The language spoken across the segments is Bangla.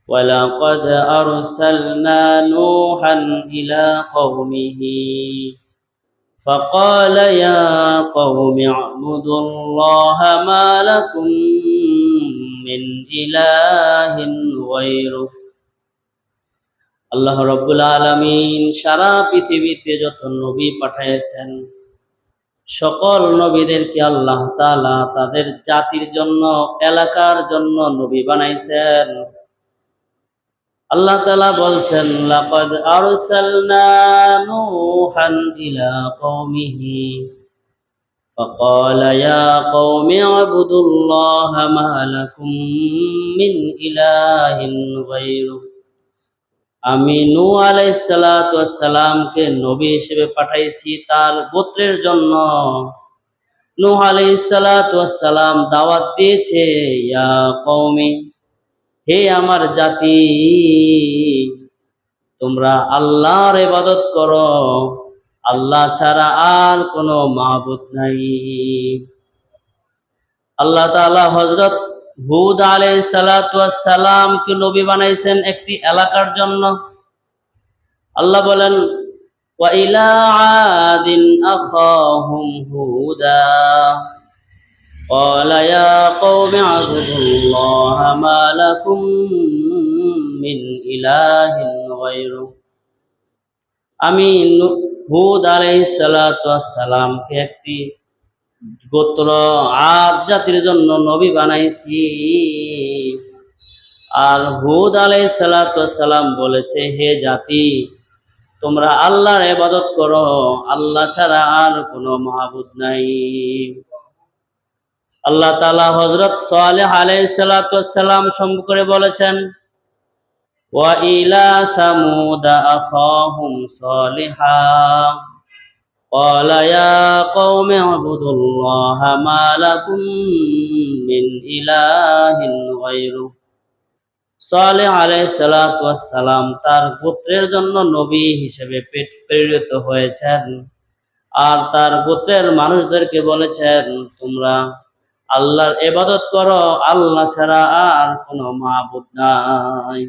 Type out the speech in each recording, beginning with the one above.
ولقد أرسلنا نوحا إلى قومه فقال يا قوم اعبدوا الله ما لكم من إله غيره আল্লাহ রাব্বুল আলামিন সারা পৃথিবীতে যত নবী পাঠিয়েছেন সকল নবীদেরকে আল্লাহ তাআলা তাদের জাতির জন্য এলাকার জন্য নবী বানাইছেন। আল্লাহ তাআলা বলছেন লাকাদ আরসালনা নূহান ইলা কওমিহি ফাকালা ইয়া কওমি ইবুদুল্লাহা মা লাকুম মিন ইলাহিন গায়রুহু আমি নূহ আলাইহিস সালাতু ওয়াস সালামকে নবী হিসেবে পাঠাইছি তার গোত্রের জন্য। নূহ আলাইহিস সালাতু ওয়াস সালাম দাওয়াত দিয়েছে ইয়া কওমি হে আমার জাতি তোমরা আল্লাহর ইবাদত করো, আল্লাহ ছাড়া আর কোনো মাবুদ নাই। আল্লাহ তাআলা হযরত হুদ আলাইহিস সালাতু ওয়াস সালামকে নবী বানাইছেন একটি এলাকার জন্য। আল্লাহ বলেন ওয়া ইলা আদিন আখাহুম হুদা ক্বালা ইয়া কওমি আবুদুল্লাহা মা লাকুম মিন ইলাহিন গায়রুহু আমি হুদ আলাইহিস সালাতু ওয়াস সালামকে একটি গোত্র আদ জাতির জন্য নবী বানাইছি। আর হুদ আলাইহিস সালাতু ওয়াস সালাম বলেছে হে জাতি তোমরা আল্লাহর ইবাদত করো, আল্লাহ ছাড়া আর কোনো মাবুদ নাই। আল্লাহ তাআলা হযরত সালেহ আলাইহিস সালাতু ওয়াস সালাম সম্পর্কে করে বলেছেন ওয়া ইলা সামুদ আখাহুম সালিহা ক্বালা ইয়া কওমি ইবুদুল্লাহা মা লাকুম মিন ইলাহিন গায়রুহু সালেহ আলাইহিস সালাতু ওয়াস সালাম তার গোত্রের জন্য নবী হিসেবে প্রেরিত হয়েছেন। আর তার গোত্রের মানুষদেরকে বলেছেন তোমরা আল্লাহর ইবাদত করো, আল্লাহ ছাড়া আর কোনো মাবুদ নাই।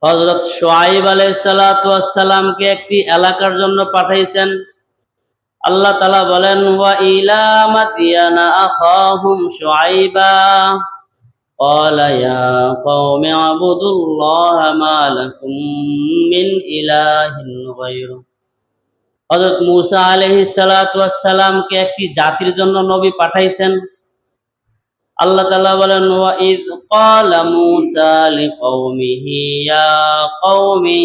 হযরত শুআয়ব আলাইহিস সালাতু ওয়াস সালামকে একটি এলাকার জন্য পাঠাইছেন। আল্লাহ তাআলা বলেন ওয়া ইলা মাদিয়ানা আখাহুম শুআয়বা ক্বালা ইয়া কওমি ইবুদুল্লাহা মা লাকুম মিন ইলাহিন গায়রুহু হযরত মূসা আলাইহিস সালাতু ওয়াস সালামকে একটি জাতির জন্য নবী পাঠাইছেন। আল্লাহ তাআলা বলেন ওয়া ইয ক্বালা মূসা লিকওমিহি ইয়া কওমি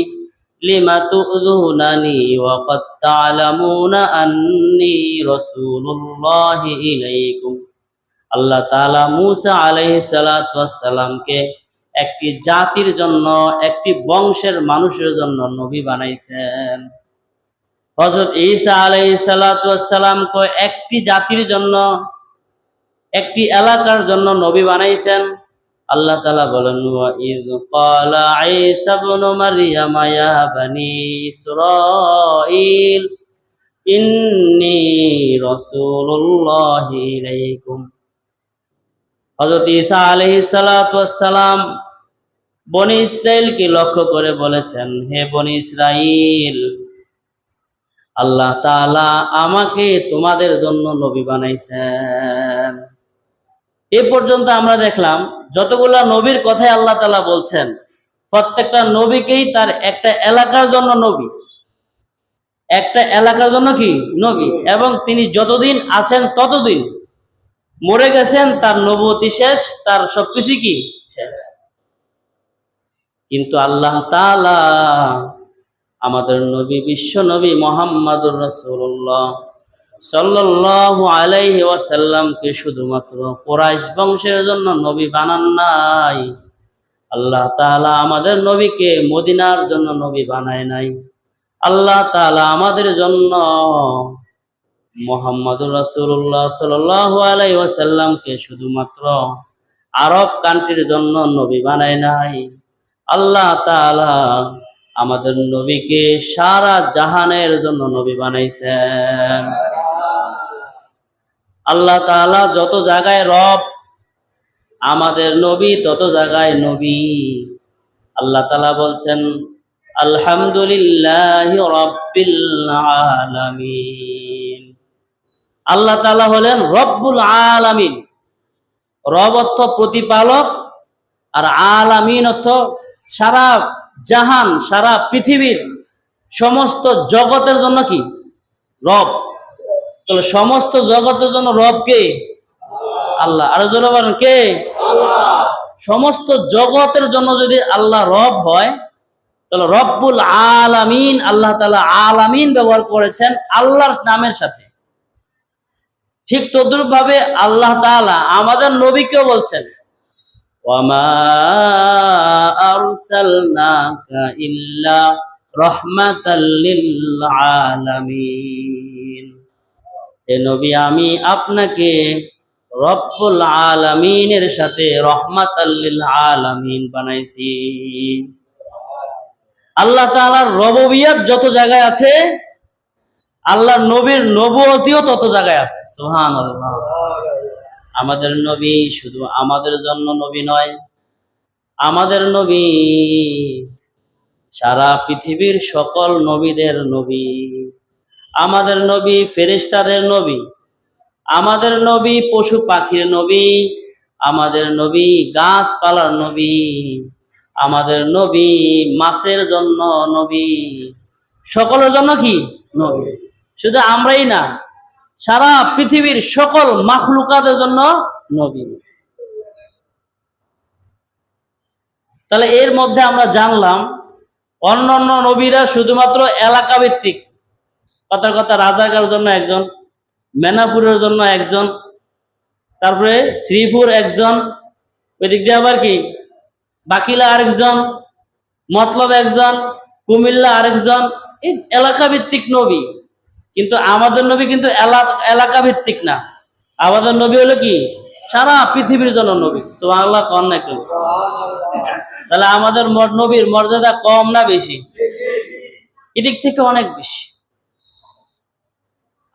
লিমা তুযুনানি ওয়া ক্বাদ তা'লামুনা আন্নী রাসূলুল্লাহি ইলাইকুম আল্লাহ তাআলা মূসা আলাইহিস সালাতু ওয়াস সালামকে একটি জাতির জন্য একটি বংশের মানুষের জন্য নবী বানাইছেন। হযরত ঈসা আলাইহিস সালাতু ওয়াস সালামকে একটি জাতির জন্য একটি এলাকার জন্য নবী বানাইছেন। আল্লাহ তাআলা বলেন ওয়া ইয ক্বালা ঈসা ইবনু মারইয়াম ইয়া বানি ইসরাঈল ইন্নী রাসূলুল্লাহি ইলাইকুম হযরত ঈসা আলাইহিস সালাতু ওয়াস সালাম বনি ইসরাইলকে লক্ষ্য করে বলেছেন হে বনি ইসরাইল আল্লাহ তাআলা আমাকে তোমাদের জন্য নবী বানাইছেন। এই পর্যন্ত আমরা দেখলাম যতগুলা নবীর কথাই আল্লাহ তাআলা বলছেন প্রত্যেকটা নবীকেই তার একটা এলাকার জন্য নবী, একটা এলাকার জন্য কি নবী, এবং তিনি যতদিন আছেন ততদিন, মরে গেছেন তার নবুয়তি শেষ, তার সবকিছু কি শেষ। কিন্তু আল্লাহ তাআলা আমাদের নবী বিশ্ব নবী মুহাম্মদুর রাসূলুল্লাহ সাল্লাল্লাহু আলাইহি ওয়াসাল্লামকে শুধুমাত্র কুরাইশ বংশের জন্য নবী বানান নাই। আল্লাহ তাআলা আমাদের নবীকে মদিনার জন্য নবী বানায় নাই। আল্লাহ তাআলা আমাদের জন্য মুহাম্মদুর রাসূলুল্লাহ সাল্লাল্লাহু আলাইহি ওয়াসাল্লামকে শুধুমাত্র আরব কান্ট্রির জন্য নবী বানায় নাই। আল্লাহ তাআলা আমাদের নবীকে সারা জাহানের জন্য নবী বানাইছেন। আল্লাহ তাআলা যত জায়গায় রব আমাদের নবী তত জায়গায় নবী। আল্লাহ তাআলা বলছেন আলহামদুলিল্লাহি রাব্বিল আলামিন। আল্লাহ তাআলা হলেন রব্বুল আলামিন। রব অর্থ প্রতিপালক, আর আলামিন অর্থ সারা জাহান, সারা পৃথিবীর সমস্ত জগতের জন্য কি রব। তাহলে সমস্ত জগতের জন্য রব কে? আল্লাহ। আরো জোরে বলেন কে? সমস্ত জগতের জন্য যদি আল্লাহ রব হয়, তাহলে রব্বুল আলামিন, আল্লাহ তাআলা আলামিন ব্যবহার করেছেন আল্লাহর নামের সাথে। ঠিক তদ্রুপ ভাবে আল্লাহ তাআলা আমাদের নবীকেও বলছেন ওয়ামা আরসালনাকা ইল্লা রাহমাতাল লিল আলামিন। হে নবী, আমি আপনাকে রব্বুল আলামিনের সাথে রহমাতাল লিল আলামিন বানাইছি। আল্লাহ তাআলার রবুবিয়ত যত জায়গায় আছে, আল্লাহর নবীর নবুয়তিও তত জায়গায় আছে। সুবহানাল্লাহ। আমাদের নবী শুধু আমাদের জন্য নবী নয়, আমাদের নবী সারা পৃথিবীর সকল নবীদের নবী। আমাদের নবী ফেরেশতাদের নবী, আমাদের নবী পশু পাখির নবী, আমাদের নবী গাছপালার নবী, আমাদের নবী মাছের জন্য নবী, সকলের জন্য কি নবী। শুধু আমরাই না, সারা পৃথিবীর সকল মাখলুকাতের জন্য নবী। তাহলে এর মধ্যে আমরা জানলাম অন্যান্য নবীরা শুধুমাত্র এলাকা ভিত্তিক, কথার কথা রাজাকার জন্য একজন, মেনাপুরের জন্য একজন, তারপরে শ্রীপুর একজন, ওই দিক দিয়ে আবার কি বাকিলা আরেকজন, মতলব একজন, কুমিল্লা আরেকজন, এই এলাকা ভিত্তিক নবী। কিন্তু আমাদের নবী কিন্তু এলাকা ভিত্তিক না, আমাদের নবী হলো কি সারা পৃথিবীর জন্য নবী। সুবহানাল্লাহ কম না কেউ? তাহলে আমাদের নবীর মর্যাদা কম না বেশি? এদিক থেকে অনেক বেশি।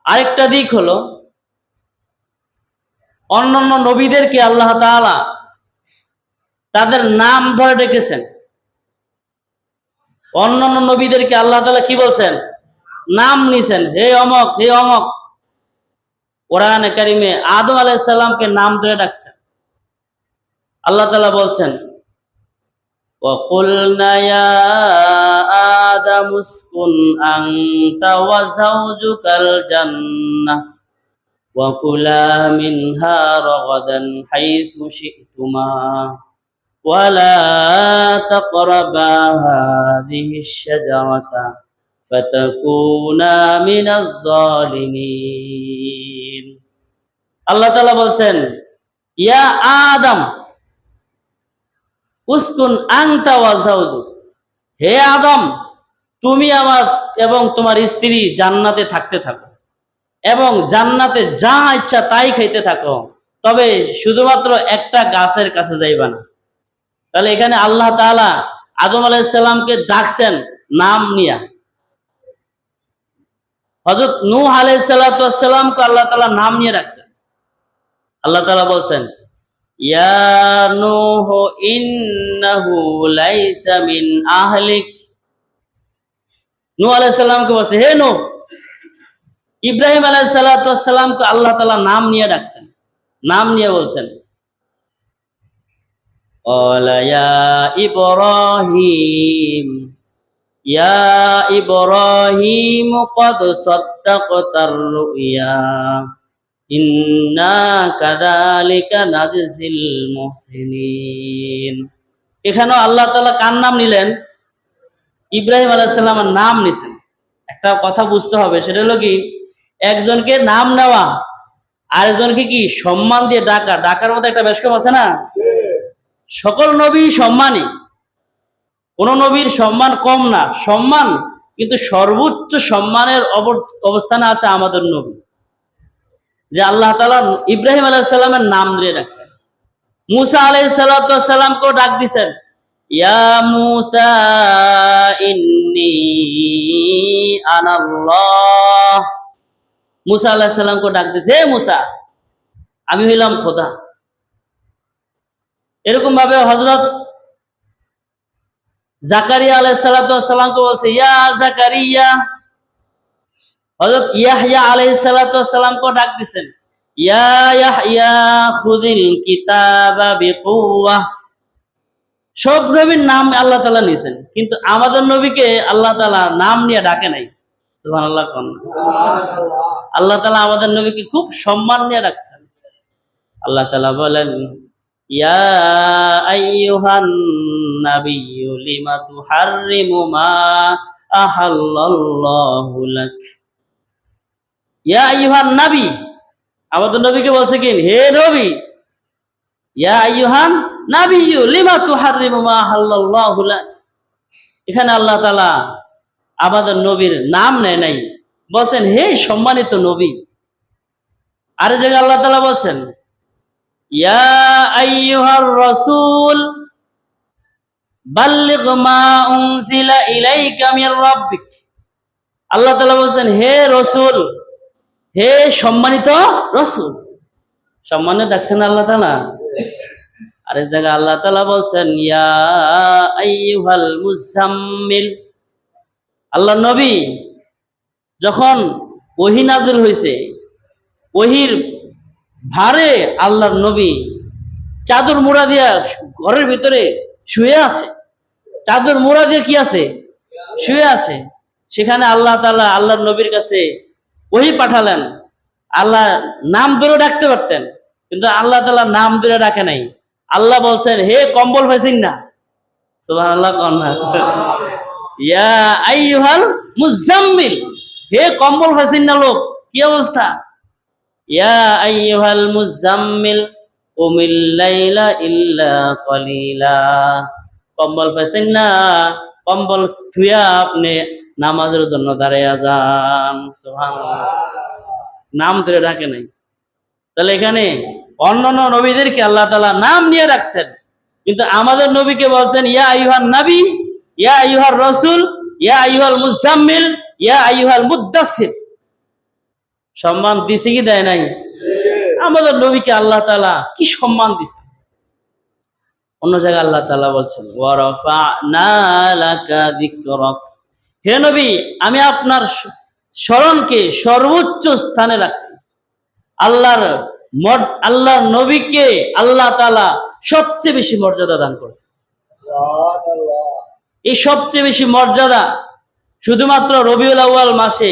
আরেকটা দিক হলো অন্যান্য নবীদেরকে আল্লাহ তাআলা তাদের নাম ধরে ডেকেছেন। অন্যান্য নবীদেরকে আল্লাহ তাআলা কি বলছেন? নাম নিছেন, হে অমক, হে অমক। কোরআনে কারিমে আদম আলাইহিস সালামকে নাম ধরে ডাকছেন। আল্লাহ তাআলা বলছেন وَقُلْنَا يَا آدَمُ اسْكُنْ أَنْتَ وَزَوْجُكَ الْجَنَّةَ وَكُلَا مِنْهَا رَغَدًا حَيْثُ شِئْتُمَا وَلَا تَقْرَبَا هَذِهِ الشَّجَرَةَ فَتَكُونَا مِنَ الظَّالِمِينَ। আল্লাহ তাআলা বলছেন ইয়া আদম উসকুন আনতা ওয়া যাওজুক, হে আদম, তুমি আমার এবং তোমার স্ত্রী জান্নাতে থাকতে থাকো এবং জান্নাতে যা ইচ্ছা তাই খাইতে থাকো, তবে শুধুমাত্র একটা গাছের কাছে যাইবা না। তাহলে এখানে আল্লাহ তাআলা আদম আলাইহিস সালামকে ডাকছেন নাম নিয়া। হযরত নূহ আলাইহিস সালাতু ওয়াস সালামকে আল্লাহ তাআলা নাম নিয়ে ডাকছেন। আল্লাহ তাআলা বলছেন ইয়া নূহ ইন্নাহু লাইসা মিন আহলিক। নূহ আলাইহিস সালামকে বলছে হে নূহ। ইব্রাহিম আলাইহিস সালাতু ওয়াস সালামকে আল্লাহ তাআলা নাম নিয়ে ডাকছেন, নাম নিয়ে বলছেন ক্বালা ইয়া ইব্রাহিম ক্বাদ সাদ্দাকতার রুইয়া ইন্না কাযালিকা নাজজিল মুহসিনিন। এখানেও আল্লাহ তাআলা কার নাম নিলেন? ইব্রাহিম আলাইহিস সালামের নাম নিছেন। একটা কথা বুঝতে হবে, সেটা হলো কি একজনকে নাম নেওয়া আরেকজনকে কি সম্মান দিয়ে ডাকা, ডাকার মধ্যে একটা বেশকম আছে না? সকল নবী সম্মানী, কোন নবীর সম্মান কম না, সম্মান, কিন্তু সর্বোচ্চ সম্মানের অবস্থানে আছে আমাদের নবী, যে আল্লাহ তাআলা ইব্রাহিম আলাইহিস সালামের নাম দিয়ে রাখছেন। মূসা আলাইহিস সালাতু ওয়াস সালামকেও ডাক দিবেন ইয়া মূসা ইন্নী আনাল্লাহ। মূসা আলাইহিস সালামকে ডাক দিছে হে মূসা, আমি হইলাম খোদা। এরকম ভাবে হযরত জাকারিয়া আলাইহিস সালাতু ওয়াস সালামকে বলছে ইয়া জাকারিয়া, হযরত ইয়াহইয়া আলাইহিস সালাতু ওয়াস সালামকে ডাক দিবেন ইয়া ইয়াহইয়া খুযিল কিতাবা বিকুওয়া। সব নবীর নাম আল্লাহ তাআলা নিয়েছেন, কিন্তু আমাদের নবীকে আল্লাহ তাআলা নাম নিয়ে ডাকে নাই। সুবহানাল্লাহ। আল্লাহ তাআলা আমাদের নবীকে খুব সম্মান নিয়ে ডাকছেন। আল্লাহ তাআলা বলেন ইয়া আইয়ুহান নাবিয়্যু লিমা তুহাররিমু মা আহাল্লাল্লাহু লাক। ইয়া আইয়ুহান নাবী, আমাদের নবীকে বলছে কি হে নবী, ইয়া আইয়ুহান নাবিয়্যু লিমা তুহাররিমু মা আহাল্লাল্লাহু লাক। এখানে আল্লাহ তাআলা আমাদের নবীর নাম নেয় নাই, বলছেন হে সম্মানিত নবী। আর এই জায়গায় আল্লাহ তাআলা বলছেন ইয়া আইয়ুহার রাসূল বাল্লিগ মা উনজিলা ইলাইকা মির রাব্বিক। আল্লাহ তাআলা বলছেন হে রাসূল, হে সম্মানিত রাসূল। সম্মানে দেখছেন আল্লাহ তাআলা। আর এই জায়গায় আল্লাহ তাআলা বলছেন ইয়া আইয়ুহাল মুজাম্মিল। আল্লাহ নবী যখন ওহী নাযিল হয়েছে, ওহীর ভারে আল্লাহর নবী চাদর মোড়া দিয়া ঘরের ভিতরে শুয়ে আছে। চাদর মোড়া দিয়ে কি আছে? শুয়ে আছে। সেখানে আল্লাহ তাআলা আল্লাহর নবীর কাছে ওহী পাঠালেন। আল্লাহ নাম ধরে ডাকতে পারতেন, কিন্তু আল্লাহ তাআলা নাম ধরে ডাকে নাই। আল্লাহ বলছেন হে কম্বল পাইছেন না? সুবহানাল্লাহ। ইয়া আইয়ুহাল মুজাম্মিল, হে কম্বল পাইছেন না লোক, কি অবস্থা? ইয়া আইয়ুহাল মুজাম্মিল কুমিল লাইলা ইল্লা কলিলা। কম্বল পাইছেন না? কম্বল থুয়া আপনি নামাজের জন্য দাঁড়াইয়া যান। সুবহানাল্লাহ। নাম ধরে ডাকে নাই। তাহলে এখানে অন্যান্য নবীদেরকে আল্লাহ তাআলা নাম নিয়ে রাখছেন, কিন্তু আমাদের নবীকে বলছেন ইয়া আইয়ুহান নবী, ইয়া আইয়ুহার রাসূল, ইয়া আইয়ুহাল মুজাম্মিল, ইয়া আইয়ুহাল মুদ্দাসসির। সম্মান দিছে কি দেয় নাই? আমাদের নবীকে আল্লাহ তাআলা কি সম্মান দিছে। অন্য জায়গায় আল্লাহ তাআলা বলছেন ওয়া রাফা'না লাকা যিকরাক। হে নবী, আমি আপনার স্মরণকে সর্বোচ্চ স্থানে রাখছি। আল্লাহর নবীকে আল্লাহ তাআলা সবচেয়ে বেশি মর্যাদা দান করেছে। এই সবচেয়ে বেশি মর্যাদা শুধুমাত্র রবিউল আউয়াল মাসে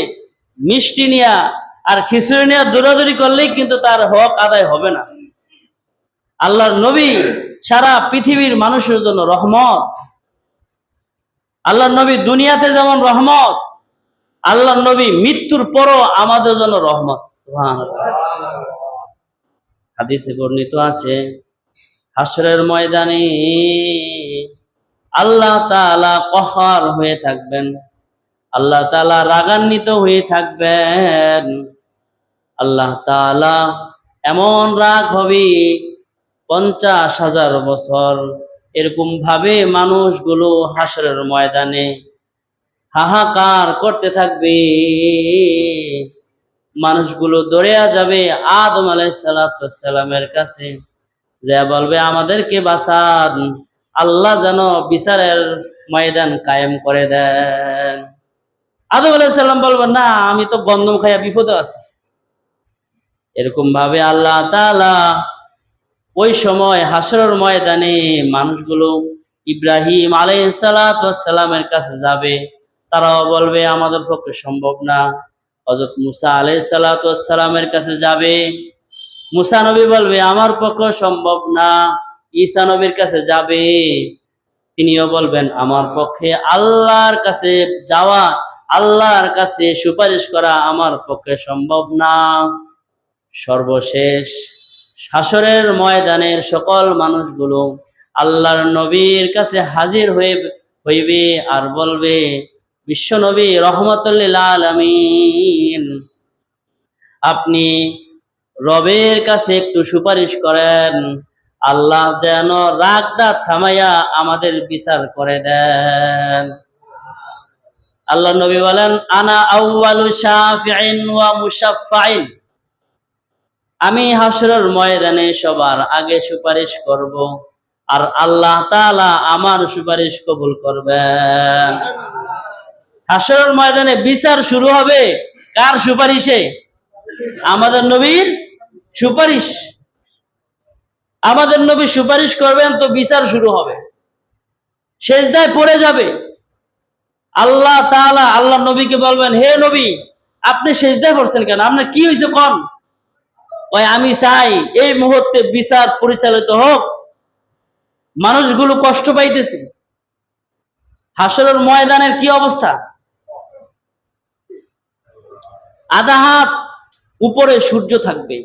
মিষ্টি নিয়া আর খিচুড়ি নিয়ে দৌড়াদৌড়ি করলেই কিন্তু তার হক আদায় হবে না। আল্লাহর নবী সারা পৃথিবীর মানুষের জন্য রহমত। আল্লাহর নবী দুনিয়াতে যেমন রহমত, আল্লাহর নবী মৃত্যুর পরও আমাদের জন্য রহমত। সুবহানাল্লাহ। হাদিসে বর্ণিত আছে হাসরের ময়দানে আল্লাহ তাআলা কহার হয়ে থাকবেন, আল্লাহ তাআলা রাগান্বিত হয়ে থাকবেন। আল্লাহ তাআলা এমন রাগ হবে 50,000 বছর। এরকম ভাবে মানুষগুলো হাসরের ময়দানে হাহাকার করতে থাকবে। মানুষগুলো দৌড়িয়া যাবে আদম আলাইহিস সালামের কাছে, যা বলবে আমাদেরকে বাঁচান, আল্লাহ যেন বিচারের ময়দান কায়েম করে দেন। আদম আলাইহিস সালাম বলবেন না, আমি তো গন্ধম খাইয়া বিপদে আছি। এরকম ভাবে আল্লাহ তাআলা ওই সময় হাসরের ময়দানে মানুষগুলো ইব্রাহিম আলাইহিস সালামের কাছে যাবে, তারাও বলবে আমাদের পক্ষে সম্ভব না। হযরত মুসা আলাইহিস সালামের কাছে যাবে, মুসা নবী বলবে আমার পক্ষে সম্ভব না। ঈসা নবীর কাছে যাবে, তিনিও বলবেন আমার পক্ষে আল্লাহর কাছে যাওয়া, আল্লাহর কাছে সুপারিশ করা আমার পক্ষে সম্ভব না। সর্বশেষ হাসরের ময়দানের সকল মানুষগুলো আল্লাহর নবীর কাছে হাজির হইবে আর বলবে বিশ্ব নবী রহমাতুল লিল আলামিন, আপনি রবের কাছে একটু সুপারিশ করেন, আল্লাহ যেন রাগটা থামাইয়া আমাদের বিচার করে দেন। আল্লাহ নবী বলেন আনা আউয়ালু শাফিঈন ওয়া মুশাফফাইন, আমি হাসরের ময়দানে সবার আগে সুপারিশ করব, আর আল্লাহ তাআলা আমার সুপারিশ কবুল করবেন। হাসরের ময়দানে বিচার শুরু হবে কার সুপারিশে? আমাদের নবীর সুপারিশ। আমাদের নবী সুপারিশ করবেন তো বিচার শুরু হবে। সেজদায় পড়ে যাবে। আল্লাহ তাআলা আল্লাহ নবীকে বলবেন, হে নবী, আপনি সেজদায় পড়ছেন কেন? আপনার কি হয়েছে কোন? ওই আমি চাই এই মুহূর্তে বিচার পরিচালিত হোক, মানুষগুলো কষ্ট পাইতেছে। হাসরের ময়দানের কি অবস্থা? আধা হাত উপরে সূর্য থাকবে।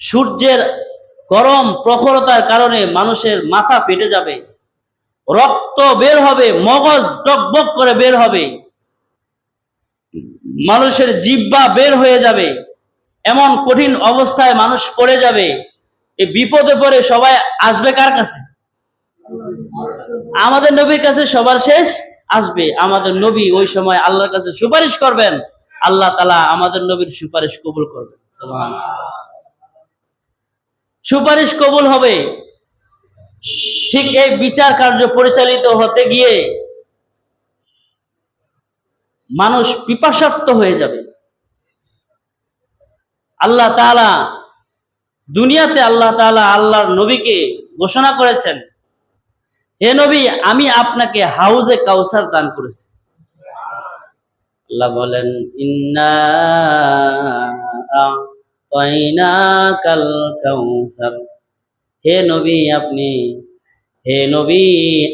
সূর্যের গরম প্রখরতার কারণে মানুষের মাথা ফেটে যাবে, রক্ত বের হবে, মগজ টকবক করে বের হবে, মানুষের জিহ্বা বের হয়ে যাবে। এমন কঠিন অবস্থায় মানুষ পড়ে যাবে। এই বিপদে পড়ে সবাই আসবে কার কাছে? আমাদের নবীর কাছে সবার শেষ আসবে। আমাদের নবী ওই সময় আল্লাহর কাছে সুপারিশ করবেন, আল্লাহ তাআলা আমাদের নবীর সুপারিশ কবুল করবেন। সুবহানাল্লাহ। সুপারিশ কবুল হবে। ঠিক এই বিচার কার্য পরিচালিত হতে গিয়ে মানুষ পিপাসার্ত হয়ে যাবে। আল্লাহ তাআলা দুনিয়াতে আল্লাহ তাআলা আল্লাহর নবীকে ঘোষণা করেছেন, হে নবী, আমি আপনাকে হাউজে কাউসার দান করেছি। আল্লাহ বলেন, ইন্না আ'তাইনাকাল কাউসার, হে নবী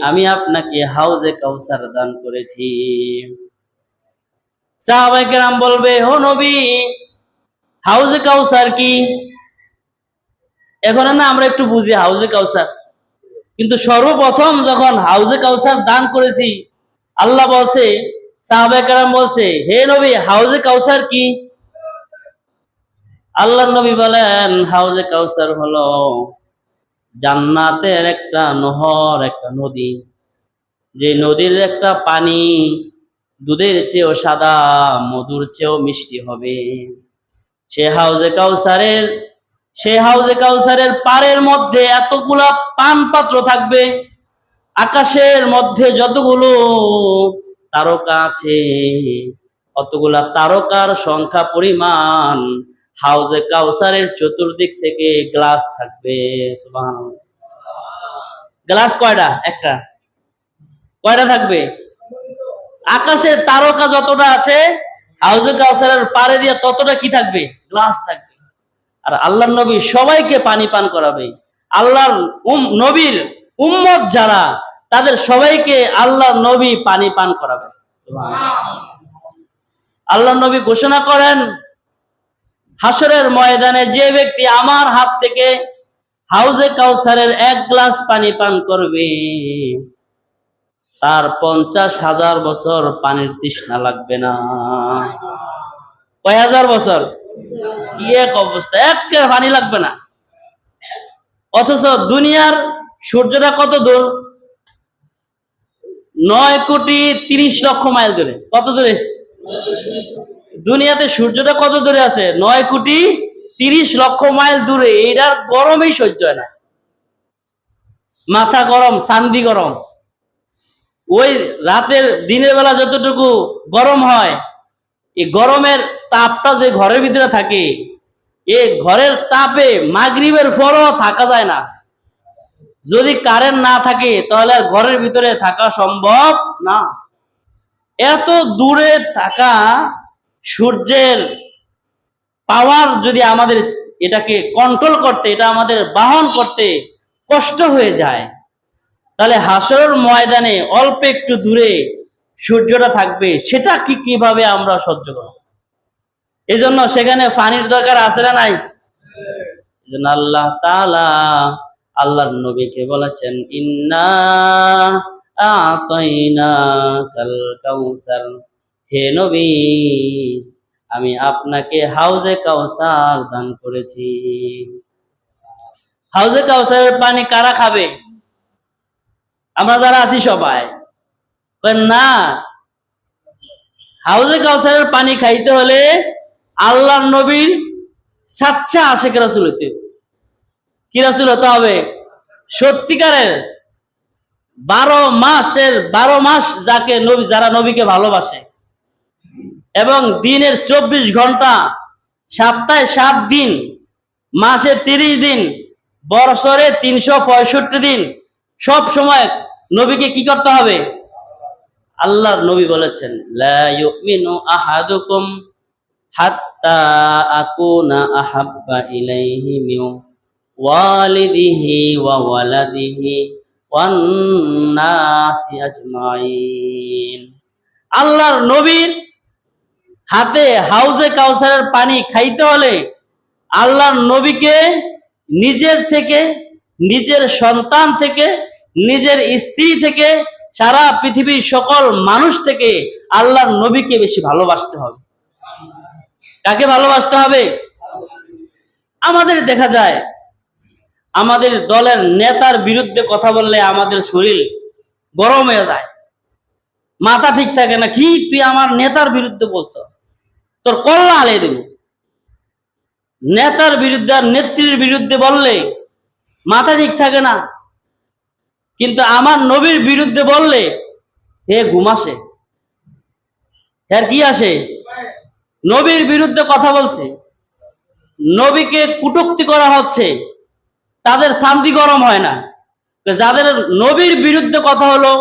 আমি আপনাকে হাউজে কাউসার দান করেছি। সাহাবায়ে কেরাম বলবে, ও নবী, হাউজে কাউসার কি? এখন না আমরা একটু বুঝি হাউজে কাউসার, কিন্তু সর্বপ্রথম যখন হাউজে কাউসার দান করেছি, আল্লাহ বলছে, সাহাবায়ে কেরাম বলছে, হে নবী, হাউজে কাউসার কি? আল্লাহর নবী বলেন, হাউজে কাউসার হলো জান্নাতের একটা নহর, একটা নদী, যে নদীর একটা পানি দুধের চেয়েও সাদা, মধুর চেয়েও মিষ্টি হবে। সে হাউজে কাউসারের পাড়ের মধ্যে এতগুলা পান পাত্র থাকবে, আকাশের মধ্যে যতগুলো তারকা আছে, অতগুলা তারকার সংখ্যা পরিমাণ হাউজে কাউসারের চতুর্দিক থেকে গ্লাস থাকবে। সুবহানাল্লাহ। গ্লাস কয়টা? একটা। কয়টা থাকবে? আকাশের তারকা যতটা আছে, হাউজে কাউসারের পাড়ে দিয়ে ততটা কি থাকবে? গ্লাস থাকবে। আর আল্লাহর নবী সবাইকে পানি পান করাবে। আল্লাহর নবীর উম্মত যারা, তাদের সবাইকে আল্লাহর নবী পানি পান করাবে। সুবহানাল্লাহ। আল্লাহর নবী ঘোষণা করেন, হাসরের ময়দানে যে ব্যক্তি আমার হাত থেকে হাউজে কাউসারের এক গ্লাস পানি পান করবে, তার 50,000 বছর পানির তৃষ্ণা লাগবে না। কয় হাজার বছর? কি এক অবস্থা, এক পানি লাগবে না। অথচ দুনিয়ার সূর্যটা কত দূর? 9,30,00,000 মাইল দূরে। কত দূরে? দুনিয়াতে সূর্যটা কত দূরে আছে? 9,30,00,000 মাইল দূরে। এটার গরমই সহ্য হয় না, মাথা গরম, চান্দি গরম। ওই রাতের দিনের বেলা যতটুকু গরম হয়, এই গরমের তাপটা যে ঘরের ভিতরে থাকে, এই ঘরের তাপে মাগরিবের পরও থাকা যায় না। যদি কারেন্ট না থাকে তাহলে আর ঘরের ভিতরে থাকা সম্ভব না। এত দূরে থাকা সূর্যের পাওয়ার যদি আমাদের এটাকে কন্ট্রোল করতে, এটা আমাদের বাহন করতে কষ্ট হয়ে যায়, তাহলে হাসরের ময়দানে অল্প একটু দূরে সূর্যটা থাকবে, সেটা কিভাবে আমরা সহ্য করব? এজন্য সেখানে পানির দরকার আছে না নাই? এজন্য আল্লাহ তাআলা আল্লাহর নবীকে বলেছেন, ইন্না আ'তাইনাকাল কাউসার, হে নবী, আমি আপনাকে হাউজে কাউসার দান করেছি। হাউজে কাউসারের পানি কারা খাবে? আমরা যারা আছি সবাই। না, হাউজে কাউসারের পানি খাইতে হলে আল্লাহর নবীর সাচ্চা আশিক রাসূল হতে হবে। কি রাসূল হতে হবে? সত্যিকারের 12 মাস যাকে নবী, যারা নবীকে ভালোবাসে এবং দিনের 24 ঘন্টা, সপ্তাহে 7 দিন, মাসে 30 দিন, বছরে 365 দিন সব সময় নবীকে কি করতে হবে? আল্লাহর নবী বলেছেন, লা ইউমিনু আহাদুকুম হাত্তা আকুনা আহাব্বা ইলাইহি মিন ওয়ালিদিহি ওয়া ওয়ালাদিহি ওয়ান নাসি আজমাইন। আল্লাহর নবীর হাতে হাউজে কাউসারের পানি খাইতে হলে আল্লাহর নবীকে নিজের থেকে, নিজের সন্তান থেকে, নিজের স্ত্রী থেকে, সারা পৃথিবীর সকল মানুষ থেকে আল্লাহর নবীকে বেশি ভালোবাসতে হবে। কাকে ভালোবাসতে হবে? আমাদের দেখা যায় আমাদের দলের নেতার বিরুদ্ধে কথা বললে আমাদের শরীর গরম হয়ে যায়, মাথা ঠিক থাকে না। কি তুই আমার নেতার বিরুদ্ধে বলছ? তোর কল্লা হালিয়ে দেব। নেতার বিরুদ্ধে আর নেত্রীর বিরুদ্ধে বললে মাথা ঠিক থাকে না, কিন্তু আমার নবীর বিরুদ্ধে বললে হে ঘুম আসে। হ্যাঁ, কি আসে? নবীর বিরুদ্ধে কথা বলছে, নবীকে কটূক্তি করা হচ্ছে, তাদের শান্তি গরম হয় না। যাদের নবীর বিরুদ্ধে কথা হলো,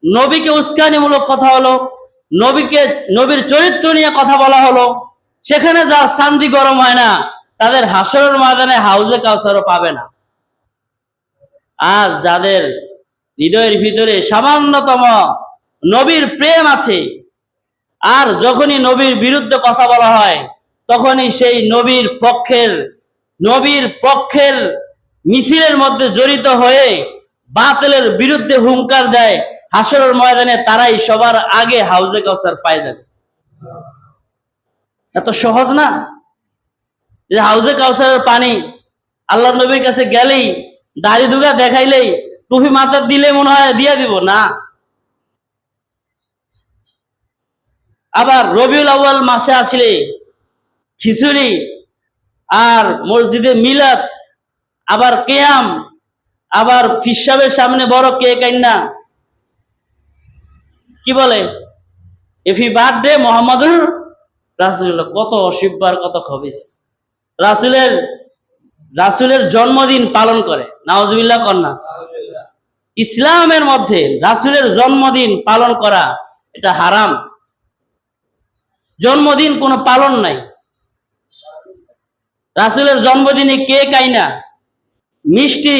নবীকে উস্কানিমূলক কথা হলো, নবীর চরিত্র নিয়ে কথা বলা হলো, সেখানে যার শান্তি গরম হয় না, তাদের হাসরের ময়দানে হাউজে কাউসারও পাবে না। আজ যাদের হৃদয়ের ভিতরে সামান্যতম নবীর প্রেম আছে, আর যখনই নবীর বিরুদ্ধে কথা বলা হয়, তখনই সেই নবীর পক্ষের মিছিলের মধ্যে জড়িত হয়ে বাতিলের বিরুদ্ধে হুঙ্কার দেয়, হাসরের ময়দানে তারাই সবার আগে হাউজে কাউসার পায় যাবে। এত সহজ না যে হাউজে কাউসারের পানি আল্লাহ নবীর কাছে গেলেই, দাড়ি দুগা দেখাইলেই, টুপি মাথার দিলে মনে হয় দিয়ে দিব না। আবার রবিউল আউয়াল মাসে আসলে খিচুড়ি আর মসজিদে মিলাদ, আবার কেয়াম, আবার ফিসাবের সামনে বড় কেক আইনা কি বলে, এফি বার্থডে মোহাম্মদুর রাসূলুল্লাহ। কত অসিব্বার, কত খবিস। রাসূলের জন্মদিন পালন করে, নাউজুবিল্লাহ কন্যা। ইসলামের মধ্যে রাসূলের জন্মদিন পালন করা এটা হারাম। জন্মদিন কোনো পালন নাই। রাসূলের জন্মদিনে কেক আইনা, মিষ্টি,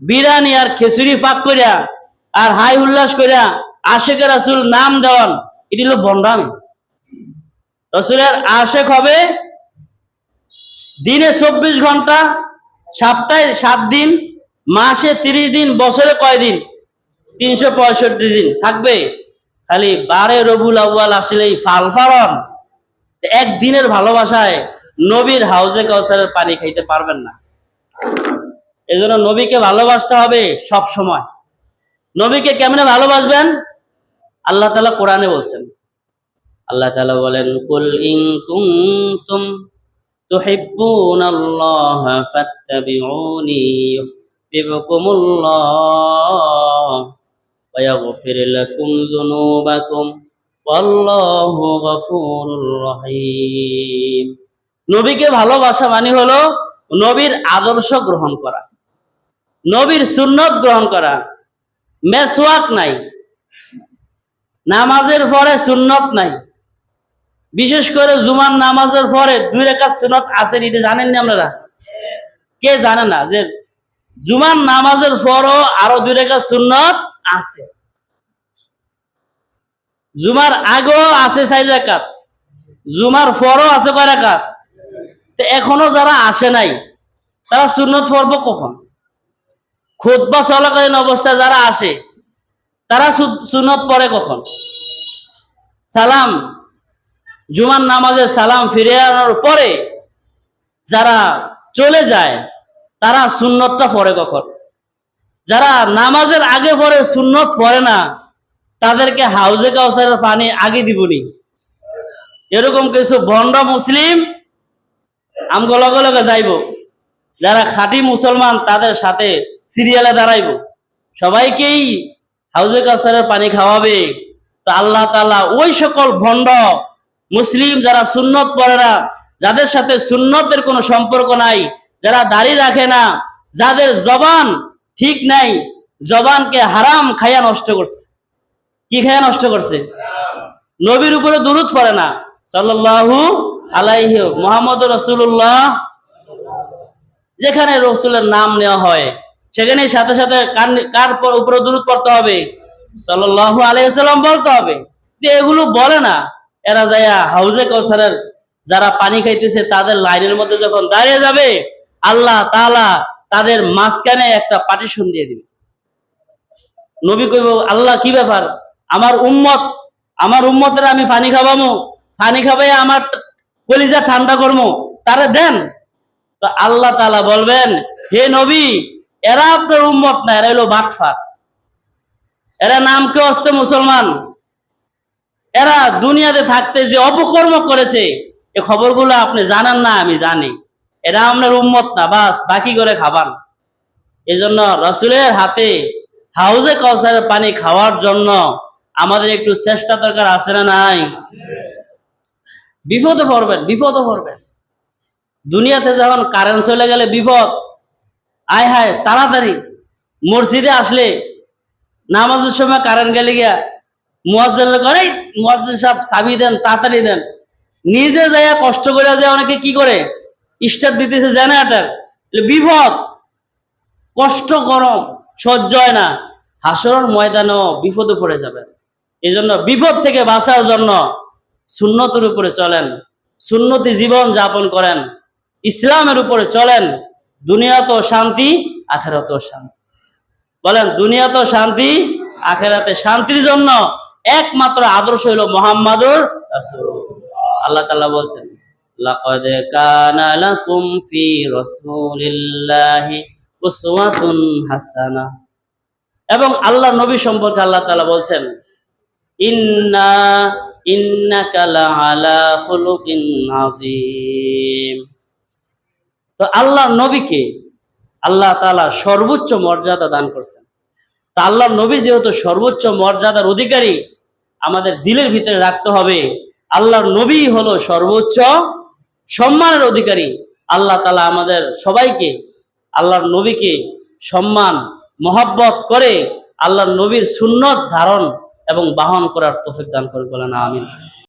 বিরিয়ানি আর খিচুড়ি পাক করিয়া আর হাই উল্লাস করিয়া আশেকে রাসূল নাম দেওয়ান, এটি হলো বন্ডামি। রাসূলের আশেক হবে দিনে 24 ঘন্টা, সপ্তাহে 7 দিন, মাসে 30 দিন, বছরে কয় দিন? 365 দিন থাকবে। খালি 12 রবিউল আউয়াল আসলেই ফালফারন একদিনের ভালোবাসায় নবীর হাউজে কাউসারের পানি খাইতে পারবেন না। এজন্য নবীকে ভালোবাসতে হবে সব সময়। নবীকে কেমনে ভালোবাসবেন? আল্লাহ তাআলা কোরআনে বলছেন। আল্লাহ তাআলা বলেন, কুল ইন কুনতুম তুহিব্বুনাল্লাহা ফাত্তাবিউনি ইউহিব্বুকুমুল্লাহ ওয়া ইয়াগফির লাকুম যুনুবাকুম ওয়াল্লাহু গফুরুর রহিম। নবীকে ভালোবাসা মানে হলো নবীর আদর্শ গ্রহণ করা, নবীর সুন্নত গ্রহণ করা। মেসওয়াক নাই, নামাজের পরে সুন্নত নাই। বিশেষ করে জুমার নামাজের পরে 2 রাকাত সুন্নত আছে, এটা জানেন না আপনারা? কে জানে না যে জুমার নামাজের পরও আরো 2 রাকাত সুন্নত আছে? জুমার আগেও আছে 4 রাকাত, জুমার পরও আছে কয় রাকাত? তো এখনো যারা আসে নাই তারা সুন্নত পড়বো কখন? খুতবা চলাকালীন অবস্থায় যারা আসে তারা সুন্নত পড়ে কখন? সালাম, জুমার নামাজে সালাম ফিরে আনার পরে যারা চলে যায় তারা সুন্নতটা পড়ে কখন? যারা নামাজের আগে পরে সুন্নত পড়ে না, তাদেরকে হাউজে কাউসারের পানি আগে দিবনি। এরকম কিছু ভণ্ড মুসলিম আমগো লগে লগে যাইব, যারা খাঁটি মুসলমান তাদের সাথে সিরিয়ালে দাঁড়াইব, সবাইকেই হাউজে কাউসারের পানি খাওয়াবে। তো আল্লাহ তাআলা ওই সকল ভণ্ড মুসলিম যারা সুন্নত পড়ে না, যাদের সাথে সুন্নতের কোনো সম্পর্ক নাই, যারা দাড়ি রাখে না, যাদের জবান ঠিক নাই, জবানকে হারাম খাইয়া নষ্ট করছে। কি খাইয়া নষ্ট করছে? নবীর উপরে দুরূদ পড়ে না, সাল্লাল্লাহু আলাইহি মুহাম্মদুর রাসূলুল্লাহ। যেখানে রসুলের নাম নেওয়া হয় সেখানে সাথে সাথে কার উপরে দুরূদ পড়তে হবে? সাল্লাল্লাহু আলাইহি ওয়াসাল্লাম বলতে হবে। এগুলো বলে না, এরা যায়া হাউজে কাউসারের যারা পানি খাইতেছে তাদের লাইনের মধ্যে যখন দাঁড়িয়ে যাবে, আল্লাহ তাআলা তাদের মাঝখানে একটা পার্টিশন দিয়ে দিবে। নবী কইব, আল্লাহ কি ব্যাপার, আমার উম্মতের আমি পানি খাওয়ামো, পানি খাওয়াই আমার কলিজা ঠান্ডা করবো, তারা দেন। তো আল্লাহ তাআলা বলবেন, হে নবী, এরা আপনার উম্মত না, এরা হলো বাটফার, এরা নামকে অস্তে মুসলমান, এরা দুনিয়াতে থাকতে যে অপকর্ম করেছে এই খবরগুলো আপনি জানেন না, আমি জানি, এরা আপনার উম্মত না, বাস বাকি করে খাবার। এই জন্য রাসূলের হাতে হাউজে কাউসারের পানি খাওয়ার জন্য আমাদের একটু চেষ্টা দরকার, আছে না নাই? বিপদে পড়বেন। দুনিয়াতে যখন কারেন্ট চলে গেলে বিপদ, আয় হায় তাড়াতাড়ি মসজিদে আসলে নামাজের সময় কারেন্ট গেলে গিয়া মুয়াজ্জিন করে, মুয়াজ্জিন সাহেব চাবি দেন, তাড়াতাড়ি দেন। নিজে যাইয়া কষ্ট করে যায়, অনেকে কি করে স্টার্ট দিতেছে জেনারেটর, বিপদ, কষ্ট, গরম সহ্য হয় না, হাসরের ময়দানেও বিপদে পড়ে যাবেন। এই জন্য বিপদ থেকে বাঁচার জন্য সুন্নতের উপরে চলেন, সুন্নতি জীবন যাপন করেন, ইসলামের উপরে চলেন, দুনিয়াতেও শান্তি, আখিরাতেও শান্তি। বলেন, দুনিয়াতেও শান্তি, আখিরাতে শান্তির জন্য একমাত্র আদর্শ হলো মুহাম্মাদুর রাসূলুল্লাহ। আল্লাহ তাআলা বলছেন, লাকাদ কানা লাকুম ফি রাসূলিল্লাহি উসওয়াতুন হাসানাহ। এবং আল্লাহ নবী সম্পর্কে আল্লাহ তাআলা বলছেন, ইন্নাকা লাআলা খুলুকিন আযীম। তো আল্লাহ নবীকে আল্লাহ তাআলা সর্বোচ্চ মর্যাদা দান করছেন। তা আল্লাহ নবী যেহেতু সর্বোচ্চ মর্যাদার অধিকারী, আমাদের দিলের ভিতরে রাখতে হবে আল্লাহর নবী হলো সর্বোচ্চ সম্মানের অধিকারী। আল্লাহ তাআলা আমাদের সবাইকে আল্লাহর নবীকে সম্মান মহব্বত করে আল্লাহর নবীর সুন্নত ধারণ এবং বাহন করার তৌফিক দান করে, বলেন আমিন।